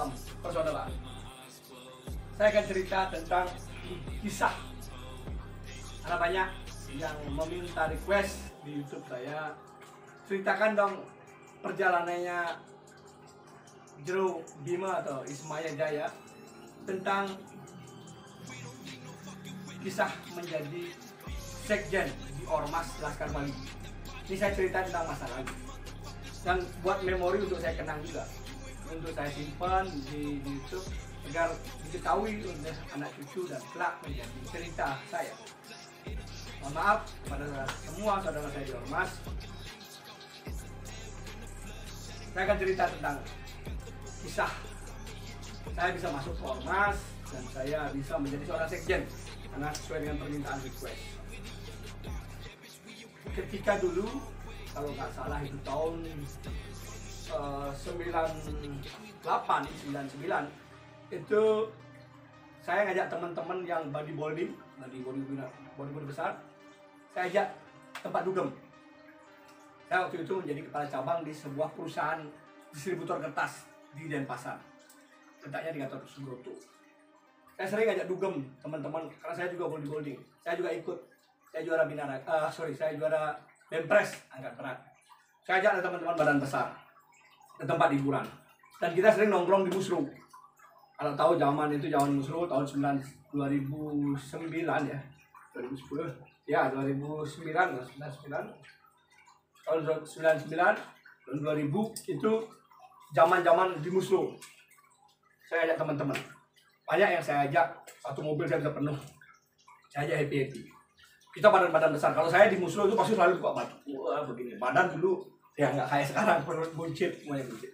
Salam persaudaraan. Saya akan cerita tentang kisah. Ada banyak yang meminta request di YouTube saya, ceritakan dong perjalanannya Jero Bima atau Ismaya Jaya tentang kisah menjadi sekjen di Ormas Laskar Bali. Ini saya cerita tentang masa lalu dan buat memori untuk saya kenang juga, untuk saya simpan di YouTube agar diketahui oleh anak cucu dan kelak menjadi cerita saya. Mohon maaf kepada semua saudara saya di Ormas. Saya akan cerita tentang kisah saya bisa masuk ke Ormas dan saya bisa menjadi seorang sekjen karena sesuai dengan permintaan request. Ketika dulu, kalau nggak salah itu tahun 99 itu saya ngajak teman-teman yang bodybuilding besar, saya ajak tempat dugem. Saya waktu itu menjadi kepala cabang di sebuah perusahaan distributor kertas di Denpasar, letaknya di kantor Subroto. Saya sering ngajak dugem teman-teman karena saya juga bodybuilding, saya juga ikut, saya juara saya juara Bempres angkat berat. Saya ajak teman-teman badan besar ke tempat hiburan dan kita sering nongkrong di Musro. Kalau tahu zaman Musro tahun 2009 ya, 2010 ya, 2009 tahun 99 tahun 2000 itu zaman di Musro. Saya ajak teman-teman, banyak yang saya ajak, satu mobil saya bisa penuh, saya ajak happy. Kita badan-badan besar. Kalau saya di Muslo itu pasti selalu buka batu. Wah, begini. Badan dulu ya nggak kayak sekarang, perut buncit, semuanya buncit.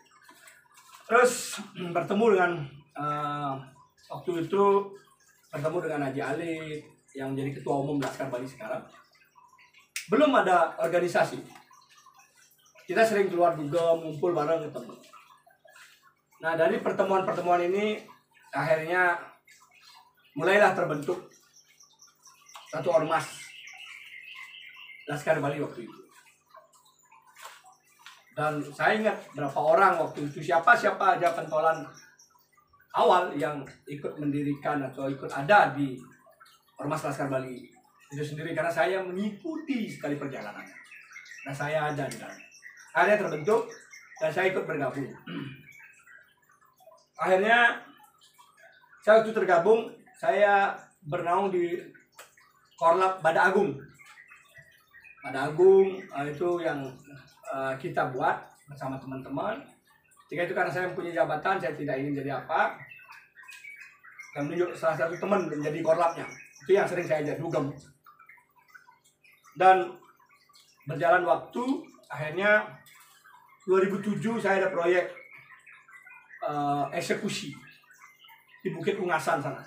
Terus bertemu dengan waktu itu bertemu dengan Haji Ali yang menjadi ketua umum Laskar Bali sekarang. Belum ada organisasi. Kita sering keluar juga, ngumpul bareng, ketemu. Nah, dari pertemuan-pertemuan ini akhirnya mulailah terbentuk satu ormas Laskar Bali waktu itu. Dan saya ingat berapa orang waktu itu, siapa aja pentolan awal yang ikut mendirikan atau ikut ada di Ormas Laskar Bali itu sendiri, karena saya mengikuti sekali perjalanannya. Nah, saya ada di dalam. Akhirnya terbentuk dan saya ikut bergabung. Akhirnya saya waktu tergabung, saya bernaung di Korlap Bada Agung. Bada Agung itu yang kita buat bersama teman-teman. Ketika itu karena saya mempunyai jabatan, saya tidak ingin jadi apa, dan menunjuk salah satu teman menjadi korlapnya. Itu yang sering saya ajak dugem. Dan berjalan waktu, akhirnya 2007 saya ada proyek eksekusi di Bukit Ungasan sana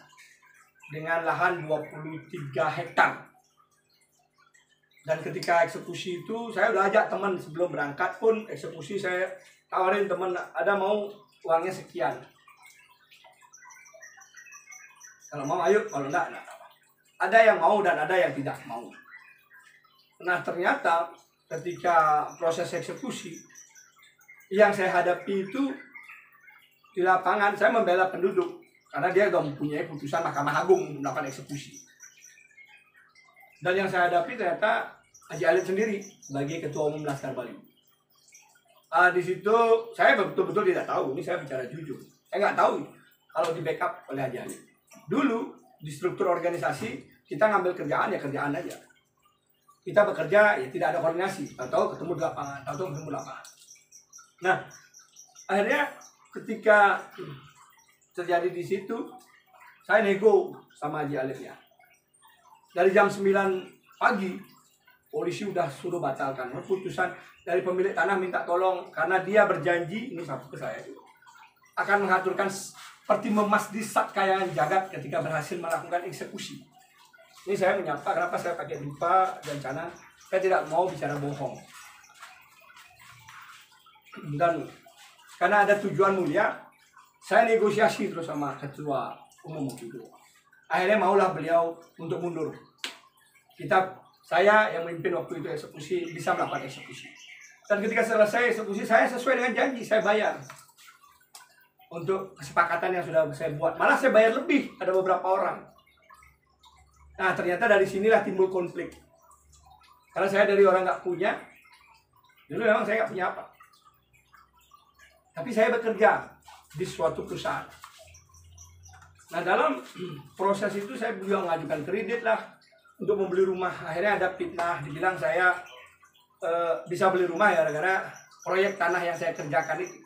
dengan lahan 23 hektar. Dan ketika eksekusi itu saya udah ajak teman, sebelum berangkat pun eksekusi saya tawarin teman, ada mau uangnya sekian, kalau mau ayo, kalau enggak apa. Ada yang mau dan ada yang tidak mau. Nah, ternyata ketika proses eksekusi yang saya hadapi itu di lapangan, saya membela penduduk karena dia sudah mempunyai putusan Mahkamah Agung melakukan eksekusi. Dan yang saya hadapi ternyata Haji Alif sendiri sebagai ketua umum Laskar Bali. Di situ saya betul-betul tidak tahu, ini saya bicara jujur. Saya nggak tahu kalau di backup oleh Haji Alif. Dulu di struktur organisasi kita ngambil kerjaan ya kerjaan aja. Kita bekerja ya tidak ada koordinasi. Tahu ketemu di lapangan, tahu ketemu di lapangan. Nah, akhirnya ketika terjadi di situ, saya nego sama Haji Alif ya. Dari jam 9 pagi, polisi udah suruh batalkan keputusan dari pemilik tanah, minta tolong karena dia berjanji, ini satu ke saya juga, akan mengaturkan seperti memas di Sat Kayangan Jagat ketika berhasil melakukan eksekusi. Ini saya menyapa, kenapa saya pakai dupa dan cana, saya tidak mau bicara bohong. Dan karena ada tujuan mulia, saya negosiasi terus sama ketua umum itu. Akhirnya maulah beliau untuk mundur. Saya yang memimpin waktu itu eksekusi bisa melakukan eksekusi. Dan ketika selesai eksekusi, saya sesuai dengan janji, saya bayar. untuk kesepakatan yang sudah saya buat. Malah saya bayar lebih, ada beberapa orang. Nah, ternyata dari sinilah timbul konflik. Karena saya dari orang nggak punya, dulu memang saya nggak punya apa. Tapi saya bekerja di suatu perusahaan. Nah, dalam proses itu saya juga mengajukan kredit lah untuk membeli rumah. Akhirnya ada fitnah, dibilang saya bisa beli rumah ya gara-gara proyek tanah yang saya kerjakan itu.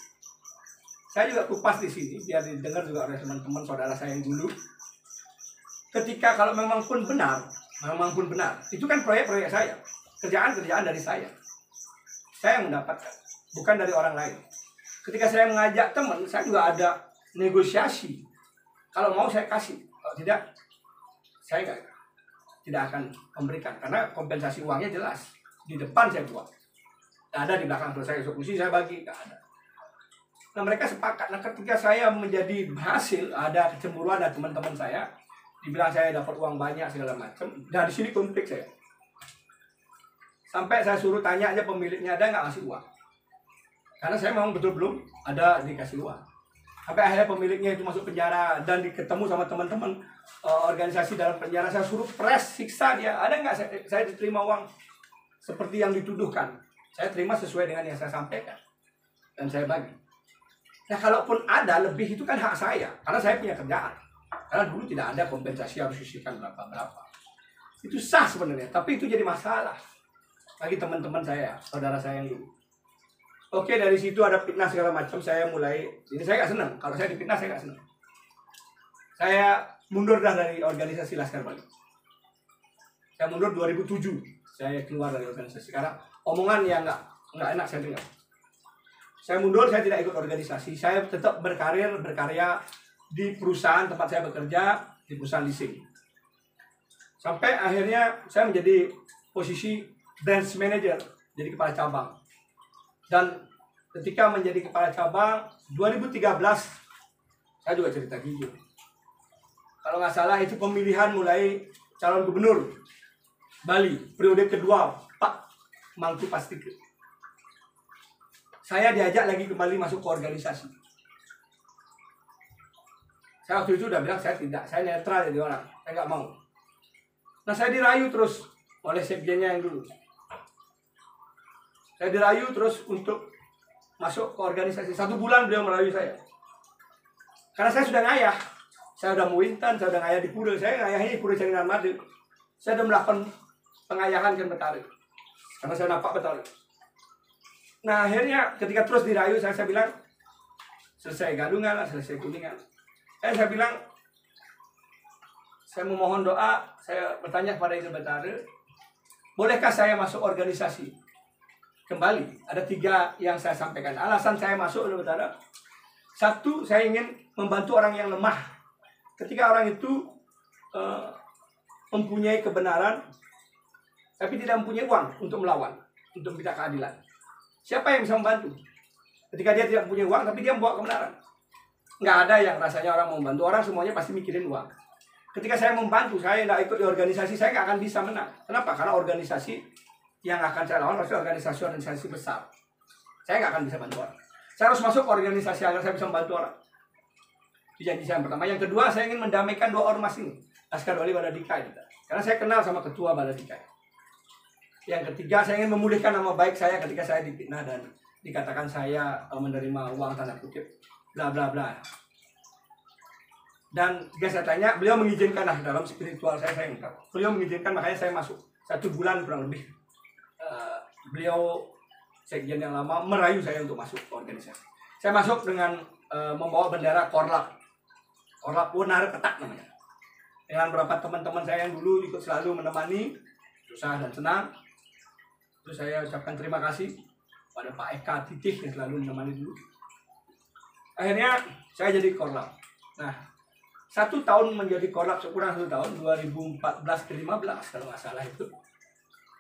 Saya juga kupas di sini biar didengar juga oleh teman-teman saudara saya yang dulu. Ketika kalau memang pun benar, itu kan proyek-proyek saya, kerjaan-kerjaan dari saya yang mendapatkan, bukan dari orang lain. Ketika saya mengajak teman, saya juga ada negosiasi. Kalau mau saya kasih, kalau tidak, saya tidak akan memberikan karena kompensasi uangnya jelas di depan saya buat. Tidak ada di belakang selesai eksekusi saya bagi, tidak ada. Nah, mereka sepakat. Nah, ketika saya menjadi hasil, ada kecemburuan dari teman-teman saya, dibilang saya dapat uang banyak segala macam. Dari sini konflik saya. Sampai saya suruh tanya aja pemiliknya ada nggak ngasih uang. Karena saya memang betul belum ada dikasih uang. Sampai akhirnya pemiliknya itu masuk penjara dan ketemu sama teman-teman organisasi dalam penjara. Saya suruh press, siksa dia. Ada nggak saya diterima uang seperti yang dituduhkan? Saya terima sesuai dengan yang saya sampaikan dan saya bagi. Nah, kalaupun ada lebih itu kan hak saya, karena saya punya kerjaan. Karena dulu tidak ada kompensasi harus sisihkan berapa-berapa. Itu sah sebenarnya, tapi itu jadi masalah bagi teman-teman saya, saudara saya yang dulu. Oke, dari situ ada fitnah segala macam, saya mulai, ini saya nggak senang. Kalau saya difitnah, saya nggak senang. Saya mundur dah dari organisasi Laskar Bali. Saya mundur 2007, saya keluar dari organisasi, karena omongan yang nggak enak saya dengar. Saya mundur, saya tidak ikut organisasi. Saya tetap berkarya di perusahaan tempat saya bekerja, di perusahaan leasing. Sampai akhirnya saya menjadi posisi branch manager, jadi kepala cabang. Dan ketika menjadi kepala cabang, 2013, saya juga cerita gitu. Kalau nggak salah itu pemilihan mulai calon gubernur Bali, periode kedua, Pak Mangku Pastikri. Saya diajak lagi kembali masuk ke organisasi. Saya waktu itu udah bilang saya tidak, saya netral jadi orang, saya nggak mau. Nah, saya dirayu terus oleh sekjennya yang dulu. Saya dirayu terus untuk masuk ke organisasi. 1 bulan beliau merayu saya. Karena saya sudah ngayah. Saya sudah muintan, saya sudah ngayah di Pura. Saya ngayahnya di Pura Caringan Madu. Saya sudah melakukan pengayahan ke Betari. Karena saya nampak Betari. Nah, akhirnya ketika terus dirayu, saya bilang, selesai Gadungan lah, selesai Kuningan. Saya bilang, saya memohon doa, saya bertanya kepada Idul Betara, bolehkah saya masuk organisasi? Kembali, ada 3 yang saya sampaikan. Alasan saya masuk Idul Betara, 1, saya ingin membantu orang yang lemah. Ketika orang itu mempunyai kebenaran, tapi tidak mempunyai uang untuk melawan, untuk minta keadilan. Siapa yang bisa membantu? Ketika dia tidak punya uang, tapi dia membawa kebenaran. Nggak ada yang rasanya orang mau membantu. Orang semuanya pasti mikirin uang. Ketika saya membantu, saya tidak ikut di organisasi, saya nggak akan bisa menang. Kenapa? Karena organisasi yang akan saya lawan pasti organisasi besar. Saya nggak akan bisa bantu orang. Saya harus masuk organisasi agar saya bisa membantu orang. Itu janji saya yang pertama. Yang kedua, saya ingin mendamaikan 2 ormas ini. Laskar Bali Baladika. Karena saya kenal sama ketua Baladika. Yang ketiga, saya ingin memulihkan nama baik saya ketika saya difitnah dan dikatakan saya menerima uang tanda kutip, bla bla bla. Dan jika saya tanya, beliau mengizinkan lah dalam spiritual saya enggak. Beliau mengizinkan, makanya saya masuk 1 bulan kurang lebih. Beliau sekjen yang lama merayu saya untuk masuk ke organisasi. Saya masuk dengan membawa bendera Korlap. Korlap Wonar Ketak namanya. Dengan beberapa teman-teman saya yang dulu ikut selalu menemani, susah dan senang. Terus saya ucapkan terima kasih pada Pak Eka Titih yang selalu menemani dulu. Akhirnya saya jadi Korlap. Nah, 1 tahun menjadi Korlap, sekurang 1 tahun, 2014 ke 15 kalau nggak salah itu.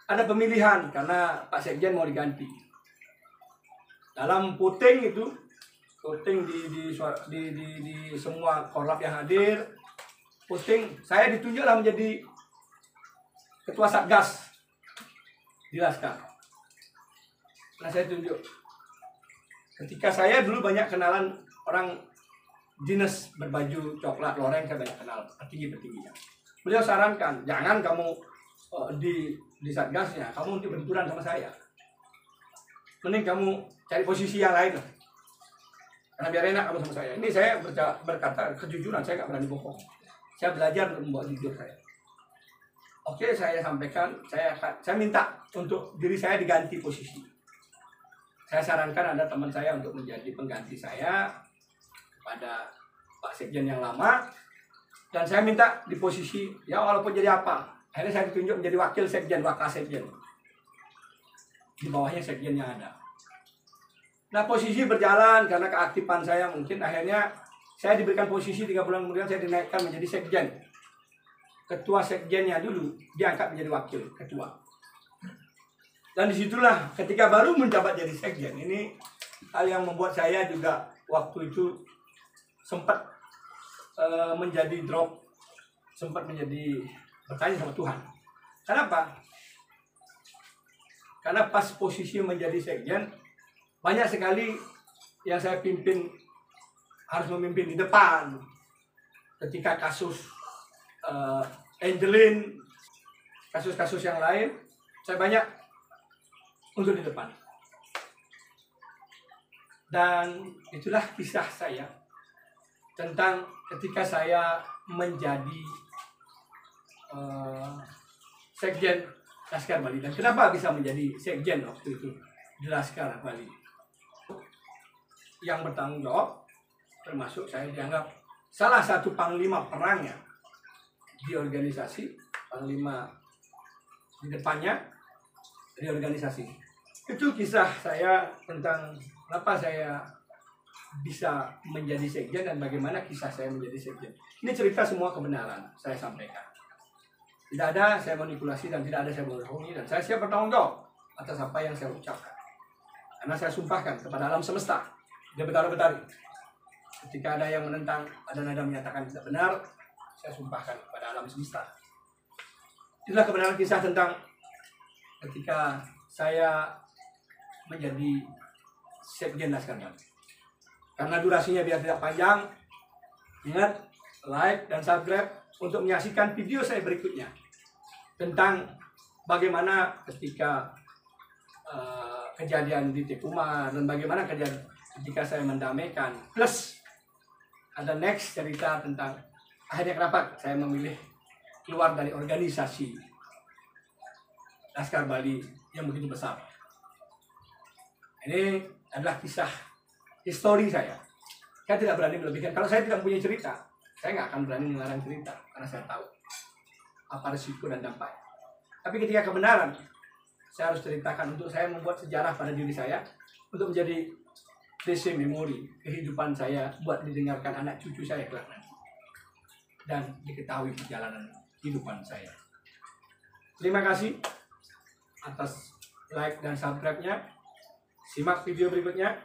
Ada pemilihan karena Pak Sekjen mau diganti. Dalam voting itu, voting di semua Korlap yang hadir, voting, saya ditunjuklah menjadi Ketua Satgas di Laskar. Nah, saya tunjuk. Ketika saya dulu banyak kenalan orang dinas berbaju coklat loreng, saya banyak kenal petinggi-petingginya. Beliau sarankan, jangan kamu di satgasnya, kamu nanti benturan sama saya. Mending kamu cari posisi yang lain lah. Karena biar enak kamu sama saya. Ini saya berkata kejujuran, saya nggak berani bohong. Saya belajar untuk membawa jujur saya. Oke, saya sampaikan, saya minta untuk diri saya diganti posisi. Saya sarankan ada teman saya untuk menjadi pengganti saya pada Pak Sekjen yang lama, dan saya minta di posisi ya walaupun jadi apa, akhirnya saya ditunjuk menjadi wakil sekjen, wakasekjen, di bawahnya sekjen yang ada. Nah, posisi berjalan karena keaktifan saya, mungkin akhirnya saya diberikan posisi 3 bulan kemudian saya dinaikkan menjadi sekjen. Ketua sekjennya dulu diangkat menjadi wakil ketua. Dan disitulah ketika baru menjabat jadi sekjen, ini hal yang membuat saya juga waktu itu sempat menjadi drop, sempat menjadi bertanya sama Tuhan. Kenapa? Karena pas posisi menjadi sekjen, banyak sekali yang saya pimpin harus memimpin di depan. Ketika kasus Angelin, kasus-kasus yang lain, saya banyak untuk di depan. Dan itulah kisah saya tentang ketika saya menjadi sekjen Laskar Bali. Dan kenapa bisa menjadi sekjen waktu itu di Laskar Bali? Yang bertanggung jawab, termasuk saya dianggap salah satu panglima perangnya di organisasi, panglima di depannya di organisasi. Itu kisah saya tentang kenapa saya bisa menjadi sekjen dan bagaimana kisah saya menjadi sekjen. Ini cerita semua kebenaran saya sampaikan. Tidak ada saya manipulasi dan tidak ada saya bohongi, dan saya siap bertanggung jawab atas apa yang saya ucapkan. Karena saya sumpahkan kepada alam semesta, dia betari-betari. Ketika ada yang menentang, ada nada menyatakan tidak benar, saya sumpahkan kepada alam semesta. Itulah kebenaran kisah tentang ketika saya menjadi sekjen Laskar Bali. Karena durasinya biar tidak panjang, ingat like dan subscribe untuk menyaksikan video saya berikutnya tentang bagaimana ketika kejadian di Tekuman dan bagaimana kejadian ketika saya mendamaikan, plus ada next cerita tentang akhirnya kenapa saya memilih keluar dari organisasi Laskar Bali yang begitu besar. Ini adalah kisah histori saya. Saya tidak berani melebihkan. Kalau saya tidak punya cerita, saya nggak akan berani mengarang cerita karena saya tahu apa risiko dan dampaknya. Tapi ketika kebenaran, saya harus ceritakan untuk saya membuat sejarah pada diri saya untuk menjadi legacy memori kehidupan saya buat didengarkan anak cucu saya kelak nanti dan diketahui perjalanan kehidupan saya. Terima kasih atas like dan subscribe-nya. Simak video berikutnya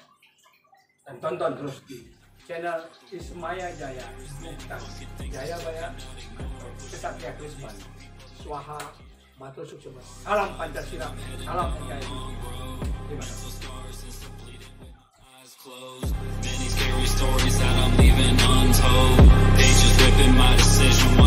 dan tonton terus di channel Ismaya Jaya, bukan Jaya Baya Kesatria Krisman. Swaha Matur Suksema. Salam Pancasila, salam NKRI. Terima kasih. Many scary stories that I'm leaving untold. They just whipping my decision.